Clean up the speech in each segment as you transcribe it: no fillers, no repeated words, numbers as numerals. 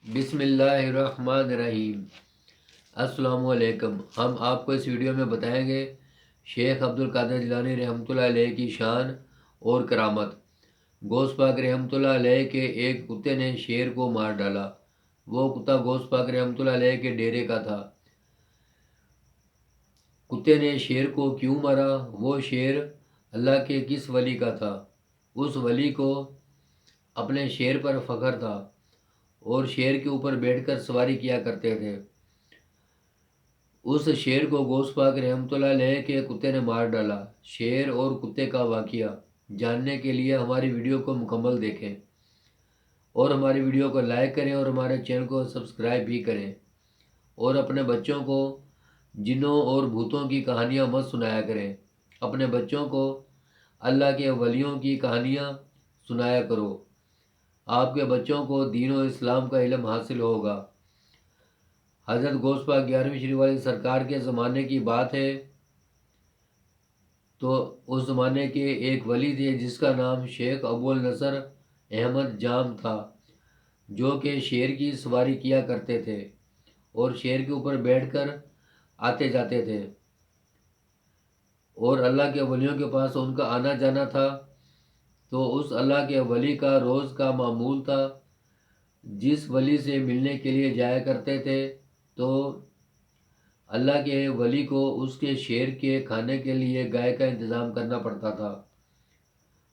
بسم اللہ الرحمن الرحیم۔ السلام علیکم۔ ہم آپ کو اس ویڈیو میں بتائیں گے شیخ عبد القادر جیلانی رحمۃ اللہ علیہ کی شان اور کرامت۔ غوث پاک رحمۃ اللہ علیہ کے ایک کتے نے شیر کو مار ڈالا۔ وہ کتا غوث پاک رحمۃ اللہ علیہ کے ڈیرے کا تھا۔ کتے نے شیر کو کیوں مارا؟ وہ شیر اللہ کے کس ولی کا تھا؟ اس ولی کو اپنے شیر پر فخر تھا اور شیر کے اوپر بیٹھ کر سواری کیا کرتے تھے۔ اس شیر کو غوث پاک رحمۃ اللہ علیہ کے کتے نے مار ڈالا۔ شیر اور کتے کا واقعہ جاننے کے لیے ہماری ویڈیو کو مکمل دیکھیں اور ہماری ویڈیو کو لائک کریں اور ہمارے چینل کو سبسکرائب بھی کریں، اور اپنے بچوں کو جنوں اور بھوتوں کی کہانیاں مت سنایا کریں۔ اپنے بچوں کو اللہ کے ولیوں کی کہانیاں سنایا کرو۔ آپ کے بچوں کو دین و اسلام کا علم حاصل ہوگا۔ حضرت غوث پاک 11ویں شریف والی سرکار کے زمانے کی بات ہے تو اس زمانے کے ایک ولی تھے جس کا نام شیخ ابو النصر احمد جام تھا، جو کہ شیر کی سواری کیا کرتے تھے اور شیر کے اوپر بیٹھ کر آتے جاتے تھے، اور اللہ کے ولیوں کے پاس ان کا آنا جانا تھا۔ تو اس اللہ کے ولی کا روز کا معمول تھا، جس ولی سے ملنے کے لیے جایا کرتے تھے تو اللہ کے ولی کو اس کے شیر کے کھانے کے لیے گائے کا انتظام کرنا پڑتا تھا۔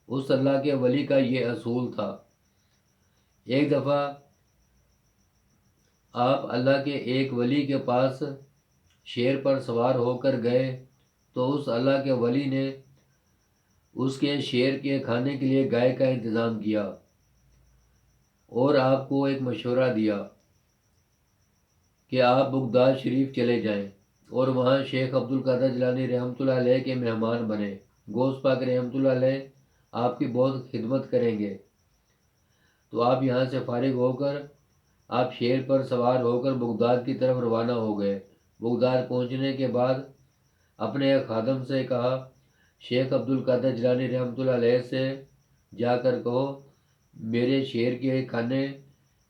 اس اللہ کے ولی کا یہ اصول تھا۔ ایک دفعہ آپ اللہ کے ایک ولی کے پاس شیر پر سوار ہو کر گئے تو اس اللہ کے ولی نے اس کے شیر کے کھانے کے لیے گائے کا انتظام کیا اور آپ کو ایک مشورہ دیا کہ آپ بغداد شریف چلے جائیں اور وہاں شیخ عبد القادر جیلانی رحمۃ اللہ علیہ کے مہمان بنے۔ غوث پاک رحمۃ اللہ علیہ آپ کی بہت خدمت کریں گے۔ تو آپ یہاں سے فارغ ہو کر آپ شیر پر سوار ہو کر بغداد کی طرف روانہ ہو گئے۔ بغداد پہنچنے کے بعد اپنے ایک خادم سے کہا، شیخ عبد القادر جیلانی رحمۃ اللہ علیہ سے جا کر کہو میرے شیر کے کھانے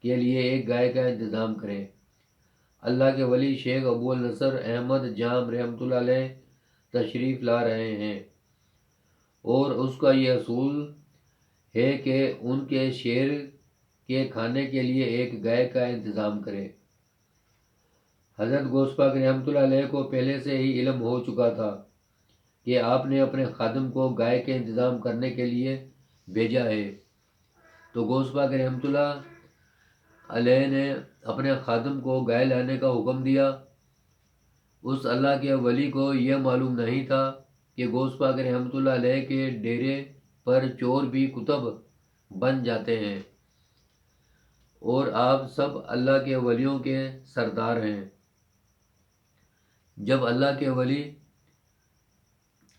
کے لیے ایک گائے کا انتظام کریں۔ اللہ کے ولی شیخ ابو النصر احمد جام رحمۃ اللہ علیہ تشریف لا رہے ہیں، اور اس کا یہ اصول ہے کہ ان کے شیر کے کھانے کے لیے ایک گائے کا انتظام کرے۔ حضرت غوث پاک رحمۃ اللہ علیہ کو پہلے سے ہی علم ہو چکا تھا کہ آپ نے اپنے خادم کو گائے کے انتظام کرنے کے لیے بھیجا ہے۔ تو غوث پاک رحمۃ اللہ علیہ نے اپنے خادم کو گائے لانے کا حکم دیا۔ اس اللہ کے ولی کو یہ معلوم نہیں تھا کہ غوث پاک رحمۃ اللہ علیہ کے ڈیرے پر چور بھی کتب بن جاتے ہیں، اور آپ سب اللہ کے ولیوں کے سردار ہیں۔ جب اللہ کے ولی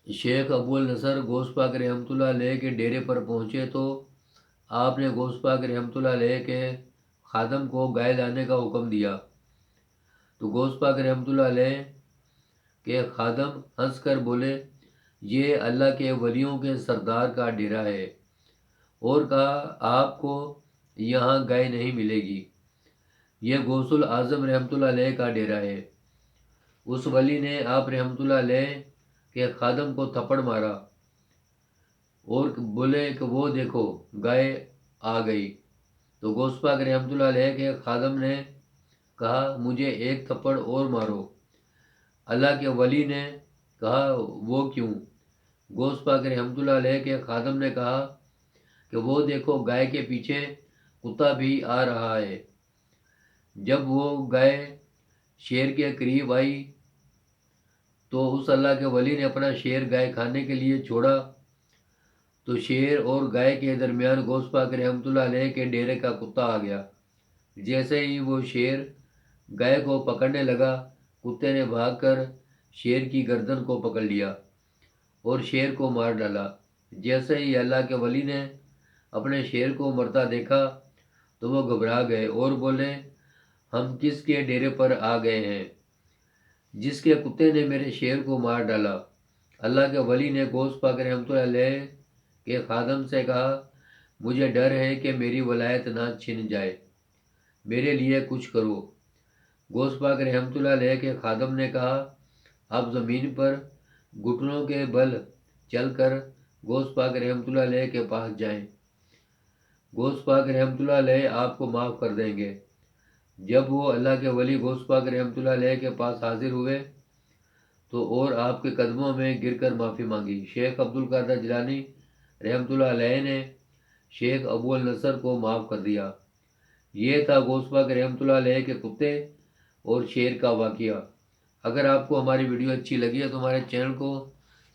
شیخ ابو النصر غوث پاک رحمۃ اللہ علیہ کے ڈیرے پر پہنچے تو آپ نے غوث پاک رحمۃ اللہ علیہ کے خادم کو گائے لانے کا حکم دیا۔ تو غوث پاک رحمۃ اللہ علیہ کے خادم ہنس کر بولے، یہ اللہ کے ولیوں کے سردار کا ڈیرا ہے، اور کہا آپ کو یہاں گائے نہیں ملے گی، یہ غوث الاعظم رحمۃ اللہ علیہ کا ڈیرا ہے۔ اس ولی نے آپ رحمۃ اللہ علیہ کے خادم کو تھپڑ مارا اور بولے کہ وہ دیکھو گائے آ گئی۔ تو غوث پاک رحمۃ اللہ علیہ کے خادم نے کہا مجھے ایک تھپڑ اور مارو۔ اللہ کے ولی نے کہا وہ کیوں؟ غوث پاک رحمۃ اللہ علیہ کے خادم نے کہا کہ وہ دیکھو گائے کے پیچھے کتا بھی آ رہا ہے۔ جب وہ گائے شیر کے قریب آئی تو اس اللہ کے ولی نے اپنا شیر گائے کھانے کے لیے چھوڑا، تو شیر اور گائے کے درمیان غوث پاک رحمۃ اللہ علیہ کے ڈیرے کا کتا آ گیا۔ جیسے ہی وہ شیر گائے کو پکڑنے لگا، کتے نے بھاگ کر شیر کی گردن کو پکڑ لیا اور شیر کو مار ڈالا۔ جیسے ہی اللہ کے ولی نے اپنے شیر کو مرتا دیکھا تو وہ گھبرا گئے اور بولے ہم کس کے ڈیرے پر آ گئے ہیں جس کے کتے نے میرے شیر کو مار ڈالا۔ اللہ کے ولی نے غوث پاک رحمۃ اللہ علیہ کے خادم سے کہا مجھے ڈر ہے کہ میری ولایت نہ چھن جائے۔ میرے لیے کچھ کرو۔ غوث پاک رحمۃ اللہ علیہ کے خادم نے کہا، آپ زمین پر گھٹنوں کے بل چل کر غوث پاک رحمۃ اللہ علیہ کے پاس جائیں، غوث پاک رحمۃ اللہ علیہ آپ کو معاف کر دیں گے۔ جب وہ اللہ کے ولی غوث پاک رحمۃ اللہ علیہ کے پاس حاضر ہوئے تو اور آپ کے قدموں میں گر کر معافی مانگی۔ شیخ عبد القادر جیلانی رحمۃ اللہ علیہ نے شیخ ابو النصر کو معاف کر دیا۔ یہ تھا غوث پاک رحمۃ اللہ علیہ کے کتے اور شیر کا واقعہ۔ اگر آپ کو ہماری ویڈیو اچھی لگی ہے تو ہمارے چینل کو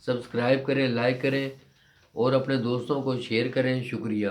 سبسکرائب کریں، لائک کریں اور اپنے دوستوں کو شیئر کریں۔ شکریہ۔